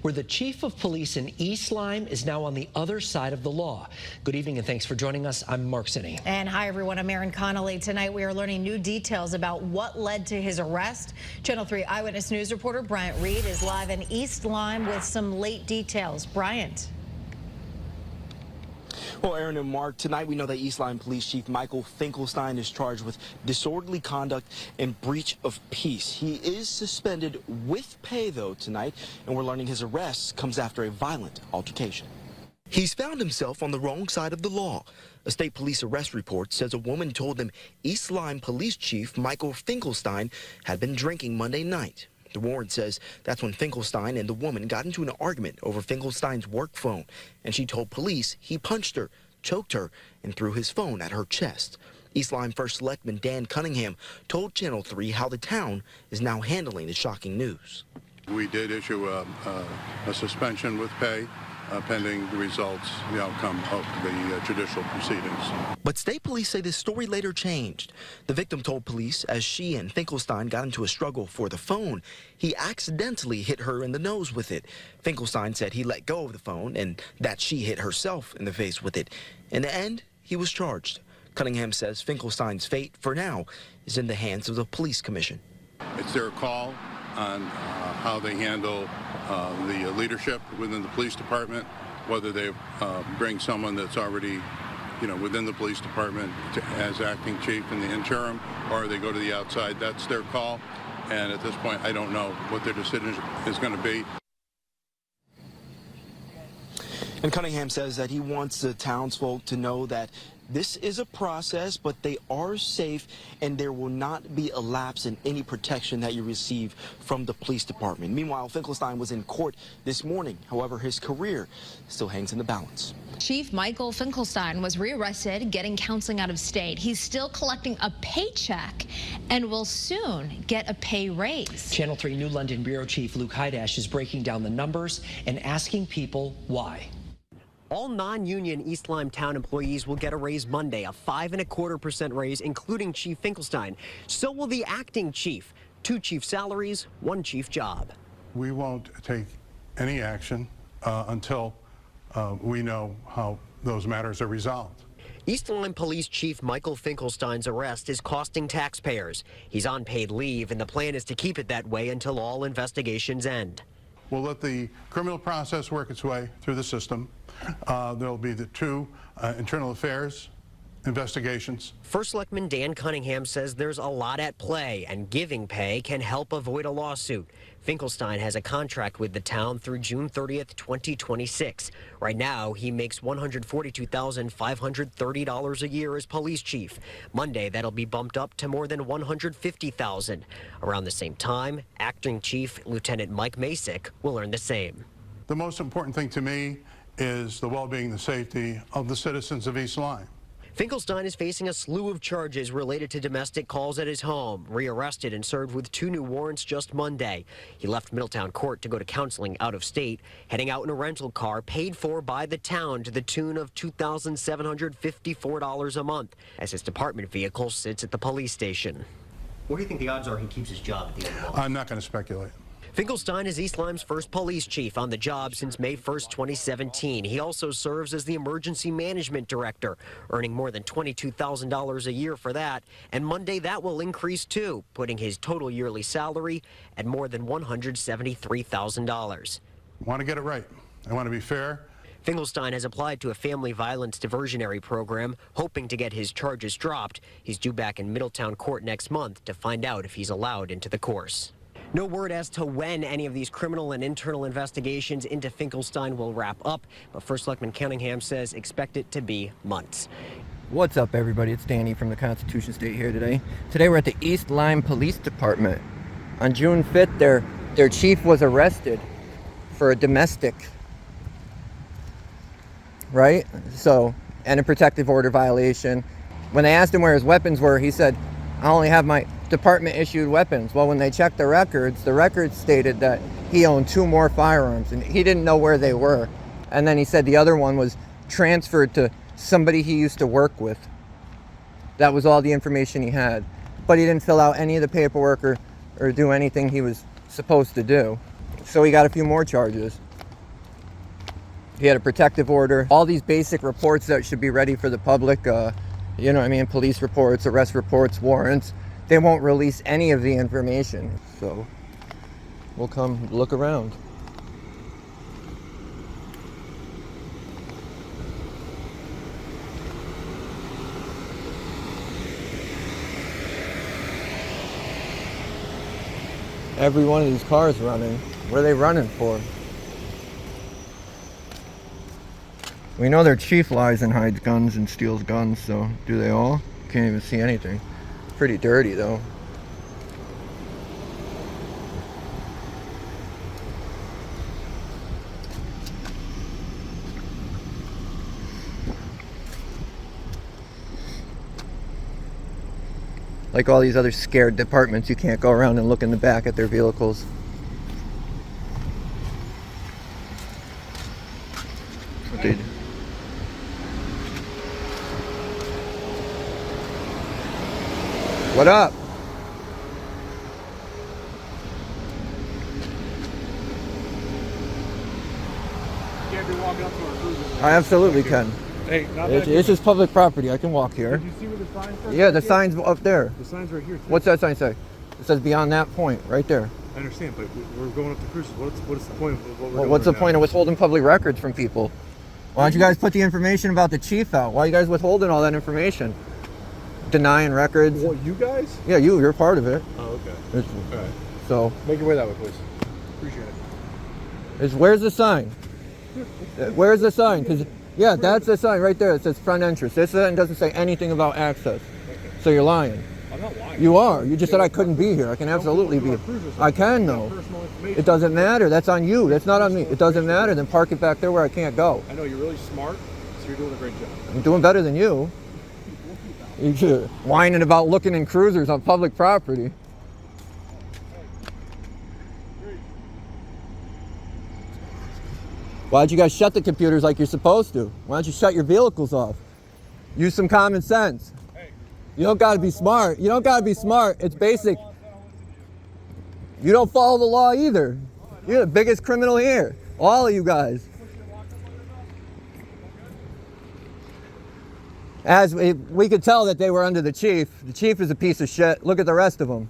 where the chief of police in East Lyme is now on the other side of the law. Good evening and thanks for joining us. I'm Mark Sinney. And hi everyone, I'm Erin Connolly. Tonight we are learning new details about what led to his arrest. Channel 3 Eyewitness News reporter Bryant Reed is live in East Lyme with some late details. Bryant. Well, Aaron and Mark, tonight we know that East Lyme Police Chief Michael Finkelstein is charged with disorderly conduct and breach of peace. He is suspended with pay, though, tonight, and we're learning his arrest comes after a violent altercation. He's found himself on the wrong side of the law. A state police arrest report says a woman told him East Lyme Police Chief Michael Finkelstein had been drinking Monday night. The warrant says that's when Finkelstein and the woman got into an argument over Finkelstein's work phone, and she told police he punched her, choked her, and threw his phone at her chest. East Lyme First Selectman Dan Cunningham told Channel 3 how the town is now handling the shocking news. We did issue a suspension with pay pending the results, the outcome of the judicial proceedings. But state police say this story later changed. The victim told police as she and Finkelstein got into a struggle for the phone, he accidentally hit her in the nose with it. Finkelstein said he let go of the phone and that she hit herself in the face with it. In the end, he was charged. Cunningham says Finkelstein's fate, for now, is in the hands of the police commission. It's their call on how they handle the leadership within the police department, whether they bring someone that's already, within the police department as acting chief in the interim, or they go to the outside. That's their call, and at this point, I don't know what their decision is going to be. And Cunningham says that he wants the townsfolk to know that this is a process, but they are safe, and there will not be a lapse in any protection that you receive from the police department. Meanwhile, Finkelstein was in court this morning. However, his career still hangs in the balance. Chief Michael Finkelstein was rearrested, getting counseling out of state. He's still collecting a paycheck and will soon get a pay raise. Channel 3 New London Bureau Chief Luke Hydash is breaking down the numbers and asking people why. All non-union East Lyme town employees will get a raise Monday, a 5.25% raise, including Chief Finkelstein. So will the acting chief. 2 chief salaries, 1 chief job. We won't take any action until we know how those matters are resolved. East Lyme Police Chief Michael Finkelstein's arrest is costing taxpayers. He's on paid leave, and the plan is to keep it that way until all investigations end. We'll let the criminal process work its way through the system. There'll be the 2 internal affairs investigations. First Selectman Dan Cunningham says there's a lot at play, and giving pay can help avoid a lawsuit. Finkelstein has a contract with the town through June 30th, 2026. Right now, he makes $142,530 a year as police chief. Monday, that'll be bumped up to more than $150,000. Around the same time, acting chief Lieutenant Mike Masick will earn the same. The most important thing to me is the well-being, the safety of the citizens of East Lyme. Finkelstein is facing a slew of charges related to domestic calls at his home, rearrested and served with 2 new warrants just Monday. He left Middletown Court to go to counseling out of state, heading out in a rental car paid for by the town to the tune of $2,754 a month, as his department vehicle sits at the police station. What do you think the odds are he keeps his job at the end of the month? I'm not going to speculate. Finkelstein is East Lyme's first police chief on the job since May 1st, 2017. He also serves as the emergency management director, earning more than $22,000 a year for that. And Monday, that will increase too, putting his total yearly salary at more than $173,000. I want to get it right. I want to be fair. Finkelstein has applied to a family violence diversionary program, hoping to get his charges dropped. He's due back in Middletown Court next month to find out if he's allowed into the course. No word as to when any of these criminal and internal investigations into Finkelstein will wrap up, but First Selectman Cunningham says expect it to be months. What's up, everybody? It's Danny from the Constitution State here today. Today we're at the East Lyme Police Department. On June 5th, their chief was arrested for a domestic, right? So, and a protective order violation. When they asked him where his weapons were, he said, I only have my department issued weapons. Well, when they checked the records stated that he owned 2 more firearms and he didn't know where they were. And then he said the other one was transferred to somebody he used to work with. That was all the information he had. But he didn't fill out any of the paperwork or do anything he was supposed to do. So he got a few more charges. He had a protective order. All these basic reports that should be ready for the public, you know what I mean, police reports, arrest reports, warrants. They won't release any of the information. So we'll come look around. Every one of these cars running. What are they running for? We know their chief lies and hides guns and steals guns, so do they all? Can't even see anything. Pretty dirty though. Like all these other scared departments, you can't go around and look in the back at their vehicles. What they do. What up? You can't be walking up to our cruisers. I absolutely can. Hey, It's just public property. I can walk here. Did you see where the sign says? Yeah, the sign's up there. The sign's right here, too. What's that sign say? It says beyond that point, right there. I understand, but we're going up to cruisers. What's the point of what we're Well, doing what's the right point now? of withholding public records from people? Why don't you guys put the information about the chief out? Why are you guys withholding all that information? Denying records? What, you guys? Yeah, you're part of it. Oh, okay. All right. So, Make your way that way, please. Appreciate it. where's the sign? Where's the sign? 'Cause yeah, that's the sign right there. It says front entrance. This sign doesn't say anything about access. So you're lying. I'm not lying. You are. You just said I couldn't be here. I can absolutely be. I can though. It doesn't matter. That's on you. That's not on me. It doesn't matter. Then park it back there where I can't go. I know you're really smart, so you're doing a great job. I'm doing better than you. You're whining about looking in cruisers on public property. Why don't you guys shut the computers like you're supposed to? Why don't you shut your vehicles off? Use some common sense. You don't gotta be smart. You don't gotta be smart. It's basic. You don't follow the law either. You're the biggest criminal here. All of you guys. As we could tell that they were under the chief. The chief is a piece of shit. Look at the rest of them.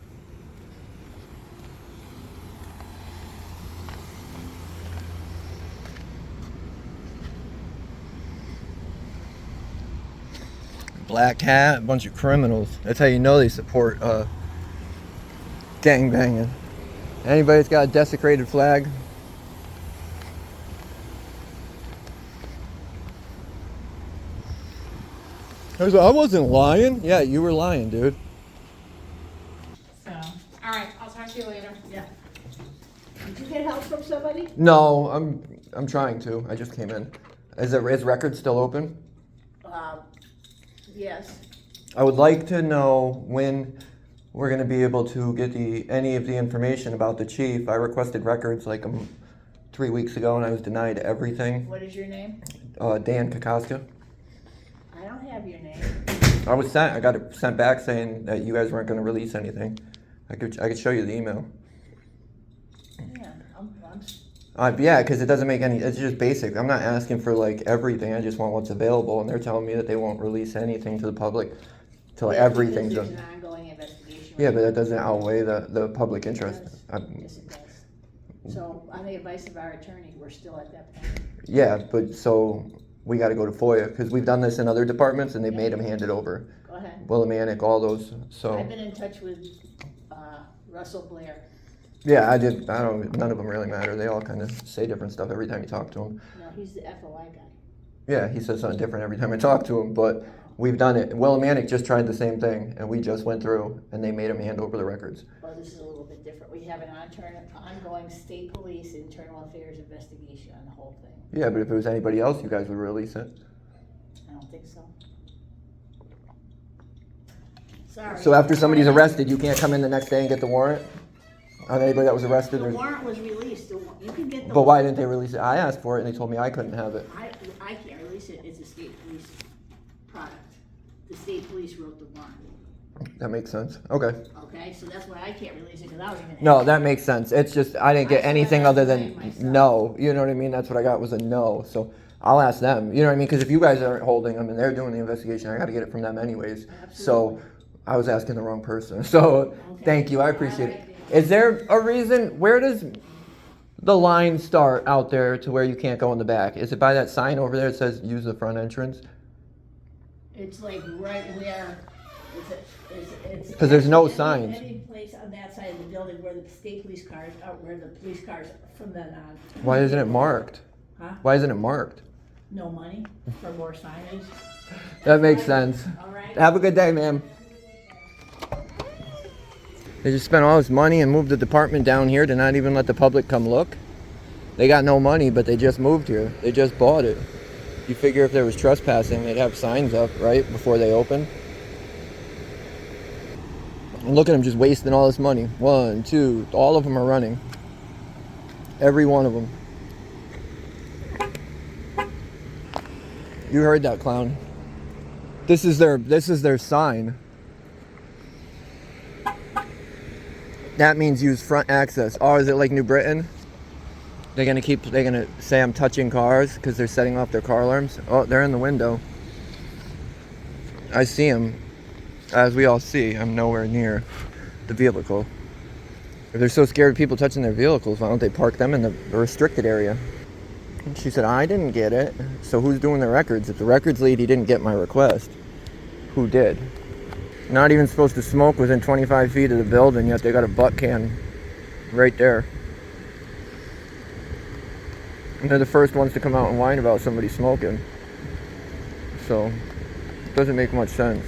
Black hat, a bunch of criminals. That's how you know they support gangbanging. Anybody that's got a desecrated flag? I wasn't lying. Yeah, you were lying, dude. So, all right, I'll talk to you later. Yeah. Did you get help from somebody? No, I'm trying to. I just came in. Is record still open? Yes. I would like to know when we're going to be able to get any of the information about the chief. I requested records like 3 weeks ago and I was denied everything. What is your name? Dan Cashapp. I don't have your name. I got it sent back saying that you guys weren't going to release anything. I could show you the email. Yeah, Yeah, because it doesn't make any. It's just basic. I'm not asking for like everything. I just want what's available, and they're telling me that they won't release anything to the public till everything's There's done. an ongoing investigation. Yeah, but that doesn't outweigh the public interest. Yes, it does. So, on the advice of our attorney, we're still at that point. Yeah, but so we got to go to FOIA because we've done this in other departments, and they made them hand it over. Go ahead. Willimantic, all those. So I've been in touch with Russell Blair. yeah, I did. None of them really matter. They all kind of say different stuff every time you talk to them. No, he's the FOI guy. Yeah, he says something different every time I talk to him, but we've done it. Willimantic just tried the same thing, and we just went through, and they made him hand over the records. Well, this is a little bit different. We have an ongoing state police internal affairs investigation on the whole thing. Yeah, but if it was anybody else, you guys would release it. I don't think so. Sorry. So after somebody's arrested, you can't come in the next day and get the warrant on anybody that was arrested? The warrant was released. You can get the. But why didn't they release it? I asked for it, and they told me I couldn't have it. I can't release it. It's a state police product. The state police wrote the warrant. That makes sense. Okay. Okay, so that's why I can't release it, because I was even. No, that makes sense. It's just, I didn't get I anything swear other I than blamed myself. no. You know what I mean? That's what I got was a no. So I'll ask them. You know what I mean? Because if you guys aren't holding them and they're doing the investigation, I got to get it from them anyways. So I was asking the wrong person. So thank you. I appreciate it. Is there a reason? Where does the line start out there to where you can't go in the back? Is it by that sign over there that says use the front entrance? It's like right where, it's. 'Cause there's no signs. Any place on that side of the building where the state police cars, where the police cars from then on. Why isn't it marked? Huh? Why isn't it marked? No money for more signage. That makes sense. All right. Have a good day, ma'am. They just spent all this money and moved the department down here to not even let the public come look. They got no money, but they just moved here. They just bought it. You figure if there was trespassing, they'd have signs up, right, before they open. And look at them just wasting all this money. 1, 2, all of them are running. Every one of them. You heard that, clown. This is their sign. That means use front access. Oh, is it like New Britain? They're gonna say I'm touching cars because they're setting off their car alarms. Oh, they're in the window. I see them. As we all see, I'm nowhere near the vehicle. If they're so scared of people touching their vehicles, why don't they park them in the restricted area? And she said, I didn't get it. So who's doing the records? If the records lady didn't get my request, who did? Not even supposed to smoke within 25 feet of the building, yet they got a butt can right there. And they're the first ones to come out and whine about somebody smoking. So, it doesn't make much sense.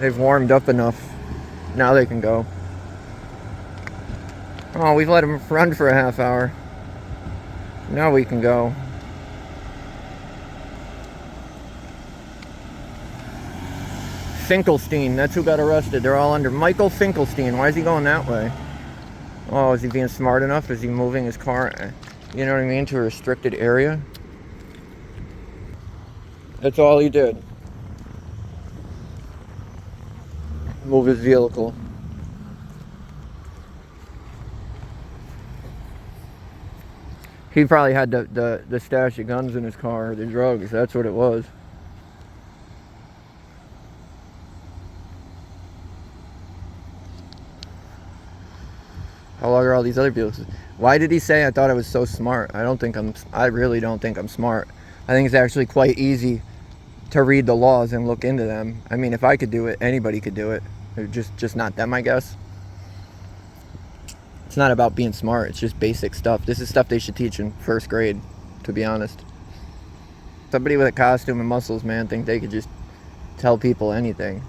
They've warmed up enough. Now they can go. Oh, we've let them run for a half hour. Now we can go. Finkelstein, that's who got arrested. They're all under Michael Finkelstein. Why is he going that way? Oh, is he being smart enough? Is he moving his car, you know what I mean, to a restricted area? That's all he did. Move his vehicle. He probably had the stash of guns in his car, the drugs. That's what it was. How long are all these other vehicles? Why did he say I thought I was so smart? I really don't think I'm smart. I think it's actually quite easy to read the laws and look into them. I mean, if I could do it, anybody could do it. Just not them, I guess. It's not about being smart. It's just basic stuff. This is stuff they should teach in first grade, to be honest. Somebody with a costume and muscles, man, think they could just tell people anything.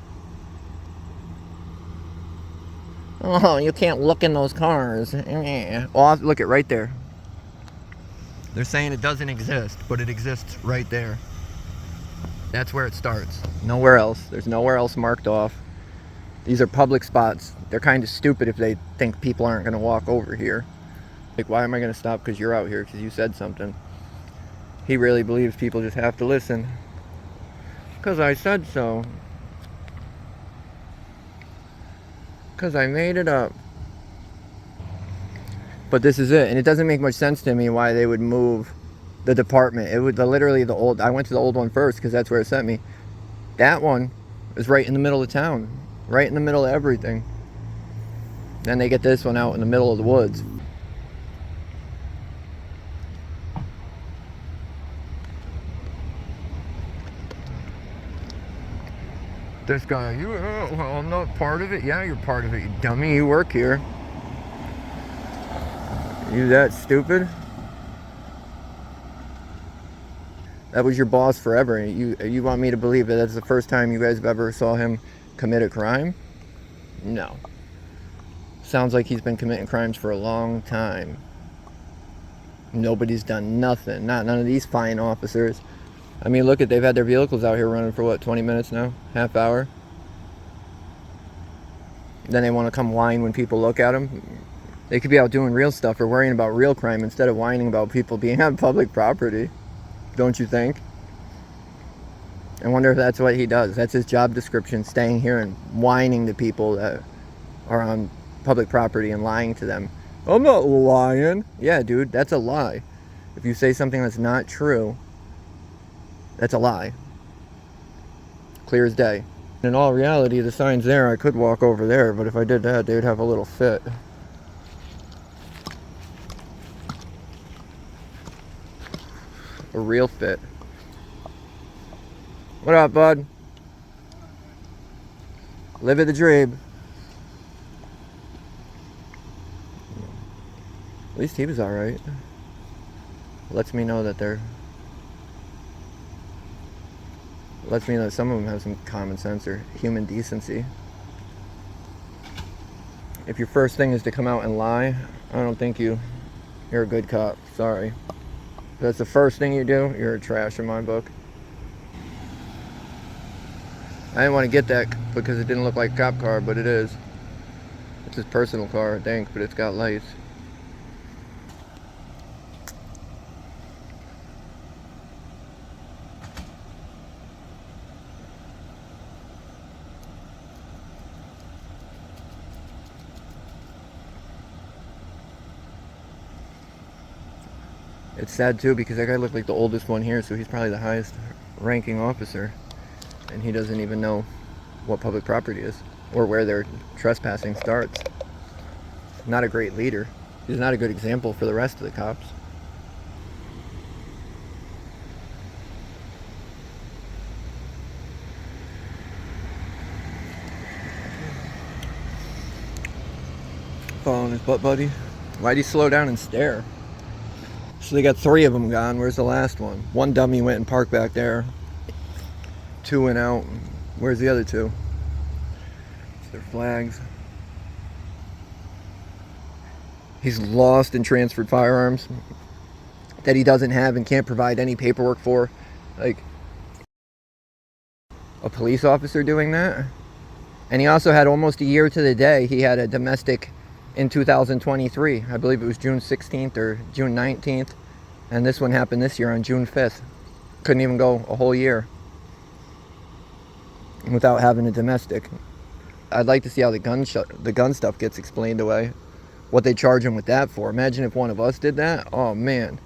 Oh, you can't look in those cars. Well, look it right there. They're saying it doesn't exist, but it exists right there. That's where it starts. Nowhere else. There's nowhere else marked off. These are public spots. They're kind of stupid if they think people aren't going to walk over here. Like, why am I going to stop because you're out here because you said something? He really believes people just have to listen. Because I said so. Because I made it up. But this is it. And it doesn't make much sense to me why they would move the department. It would literally I went to the old one first because that's where it sent me. That one is right in the middle of town. Right in the middle of everything. Then they get this one out in the middle of the woods. This guy, well, I'm not part of it. Yeah, you're part of it, you dummy. You work here. You that stupid? That was your boss forever. You want me to believe that that's the first time you guys have ever saw him commit a crime? No. Sounds like he's been committing crimes for a long time. Nobody's done nothing. None of these fine officers. I mean, look they've had their vehicles out here running for what, 20 minutes now? Half hour? Then they want to come whine when people look at them? They could be out doing real stuff or worrying about real crime instead of whining about people being on public property. Don't you think? I wonder if that's what he does. That's his job description, staying here and whining to people that are on public property and lying to them. I'm not lying. Yeah, dude, that's a lie. If you say something that's not true, that's a lie. Clear as day. In all reality, the sign's there. I could walk over there, but if I did that, they'd have a little fit. A real fit. What up, bud? Living the dream. At least he was alright. Lets me know that lets me know that some of them have some common sense or human decency. If your first thing is to come out and lie, I don't think you're a good cop. Sorry. If that's the first thing you do, you're a trash in my book. I didn't want to get that because it didn't look like a cop car, but it is. It's his personal car, I think, but it's got lights. It's sad too because that guy looked like the oldest one here, so he's probably the highest ranking officer. And he doesn't even know what public property is or where their trespassing starts. Not a great leader. He's not a good example for the rest of the cops. Following his butt buddy. Why'd he slow down and stare? So they got 3 of them gone. Where's the last one? One dummy went and parked back there. 2 went out. Where's the other 2? It's their flags. He's lost and transferred firearms that he doesn't have and can't provide any paperwork for. Like a police officer doing that. And he also had almost a year to the day. He had a domestic in 2023. I believe it was June 16th or June 19th. And this one happened this year on June 5th. Couldn't even go a whole year without having a domestic. I'd like to see how the gun stuff gets explained away. What they charge him with that for. Imagine if one of us did that. Oh man.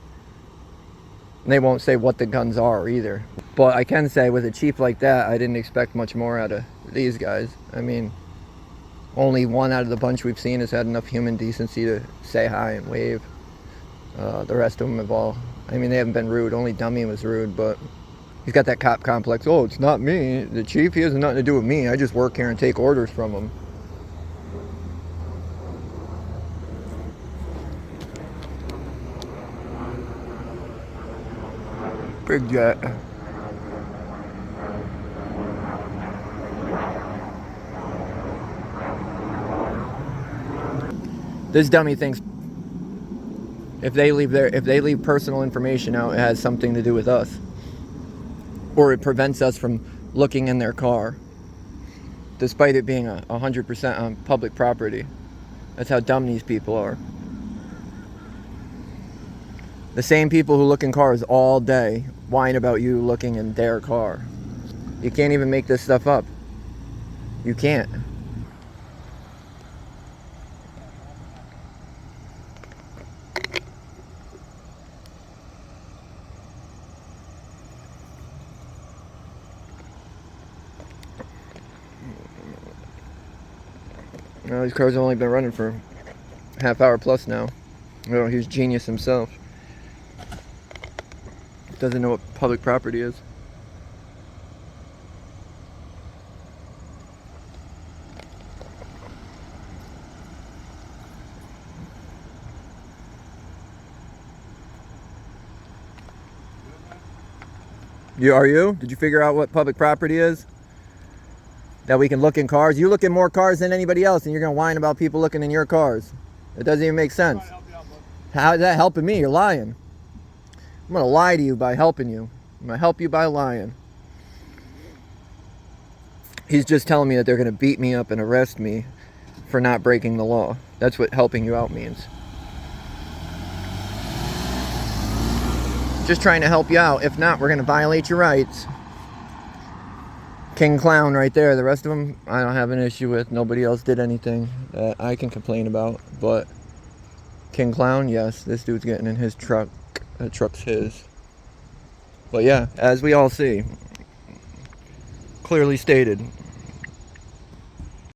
And they won't say what the guns are either. But I can say with a chief like that, I didn't expect much more out of these guys. I mean, only one out of the bunch we've seen has had enough human decency to say hi and wave. The rest of them have all, I mean, they haven't been rude. Only Dummy was rude, but he's got that cop complex. Oh, it's not me. The chief, he has nothing to do with me. I just work here and take orders from him. Big jet. This dummy thinks if they leave personal information out, it has something to do with us. Or it prevents us from looking in their car. Despite it being 100% on public property. That's how dumb these people are. The same people who look in cars all day whine about you looking in their car. You can't even make this stuff up. You can't. Well, these cars have only been running for half hour plus now. Well, he's genius himself. Doesn't know what public property is. Are you? Did you figure out what public property is? That we can look in cars? You look in more cars than anybody else and you're going to whine about people looking in your cars. It doesn't even make sense. How is that helping me? You're lying. I'm going to lie to you by helping you. I'm going to help you by lying. He's just telling me that they're going to beat me up and arrest me for not breaking the law. That's what helping you out means. Just trying to help you out. If not, we're going to violate your rights. King Clown right there. The rest of them, I don't have an issue with. Nobody else did anything that I can complain about. But King Clown, yes, this dude's getting in his truck. That truck's his. But yeah, as we all see, clearly stated,